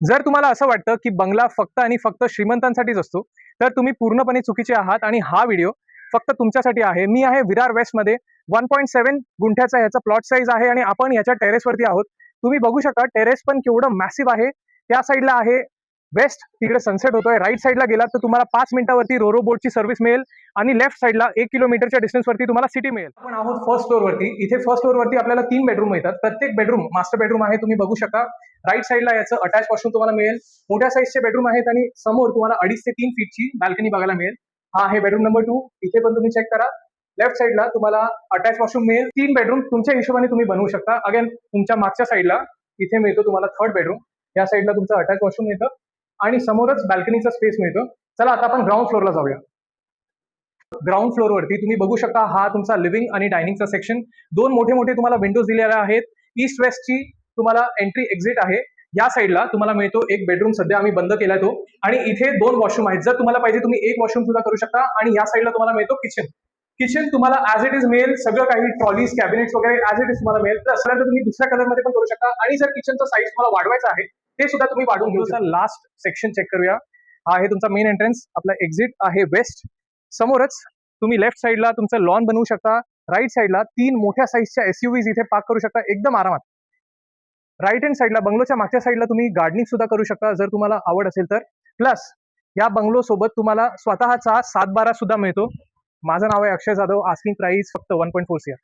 जर तुम्हाला असं वाटतं की बंगला फक्त आणि फक्त श्रीमंतांसाठीच असतो, तर तुम्ही पूर्णपणे चुकीचे आहात आणि हा व्हिडिओ फक्त तुमच्यासाठी आहे. मी आहे विरार वेस्टमध्ये. 1.7 गुंठ्याचा ह्याचा प्लॉट साईज आहे आणि आपण याच्या टेरेसवरती आहोत. तुम्ही बघू शकता टेरेस पण केवढं मॅसिव्ह आहे. त्या साईडला आहे वेस्ट, तिकडे सनसेट होतोय. राईट साईडला गेलात तर तुम्हाला 5 मिनिटावरती रोरो बोटची सर्व्हिस मिळेल आणि लेफ्ट साईडला 1 किलोमीटरच्या डिस्टन्सवरती तुम्हाला सिटी मिळेल. आपण आहोत फर्स्ट फ्लोअरवरती. इथे फर्स्ट फ्लोअरवरती आपल्याला 3 बेडरूम मिळतात. प्रत्येक बेडरूम मास्टर बेडरूम आहे, तुम्ही बघू शकता. राईट साईडला याचं अटॅच वॉशरूम तुम्हाला मिळेल. मोठ्या साईजचे बेडरूम आहेत आणि समोर तुम्हाला 2.5 ते 3 फीटची बाल्कनी बघायला मिळेल. हा आहे बेडरूम नंबर 2. इथे पण तुम्ही चेक करा. लेफ्ट साईडला तुम्हाला अटॅच वॉशरूम मिळेल. 3 बेडरूम तुमच्या हिशोबाने तुम्ही बनवू शकता. अगेन तुमच्या मागच्या साईडला इथे मिळतो तुम्हाला थर्ड बेडरूम. या साईडला तुमचं अटॅच वॉशरूम मिळतं आणि समोरच बाल्कनीचा स्पेस मिळतो. चला आता आपण ग्राउंड फ्लोअरला जाऊया. ग्राउंड फ्लोअरवरती तुम्ही बघू शकता हा तुमचा लिव्हिंग आणि डायनिंगचा सेक्शन. 2 मोठे मोठे तुम्हाला विंडोज दिलेल्या आहेत. ईस्ट वेस्टची तुम्हाला एंट्री एक्झिट आहे. या साईडला तुम्हाला मिळतो एक बेडरूम, सध्या आम्ही बंद केलाय तो, आणि इथे 2 वॉशरूम आहेत. जर तुम्हाला पाहिजे तुम्ही एक वॉशरूम सुद्धा करू शकता. आणि या साईडला तुम्हाला मिळतो किचन. किचन तुम्हाला ऍज इट इज मिळेल. सगळं काही ट्रॉलीज, कॅबिनेट्स वगैरे ऍज इट इज तुम्हाला मिळेल. तर असल्यानंतर तुम्ही दुसऱ्या कलरमध्ये पण करू शकता. आणि जर किचनचा साईज तुम्हाला वाढवायचा आहे ते सुद्धा तुम्ही वाढवून घेऊ शकता. लास्ट सेक्शन चेक करूया. हा आहे तुमचा मेन एंट्रन्स. आपला एक्झिट आहे वेस्ट. समोरच तुम्ही लेफ्ट साईडला तुमचं लॉन बनवू शकता. राईट साईडला 3 मोठ्या साईजच्या एसयूव्हीज इथे पार्क करू शकता एकदम आरामात. राईट हँड साईडला बंगलोच्या मागच्या साईडला तुम्ही गार्डनिंग सुद्धा करू शकता जर तुम्हाला आवड असेल तर. प्लस या बंगलो सोबत तुम्हाला स्वतःचा 7/12 सुद्धा मिळतो. माझं नाव आहे अक्षय जाधव. आस्किंग प्राइस फक्त 1.4 CR.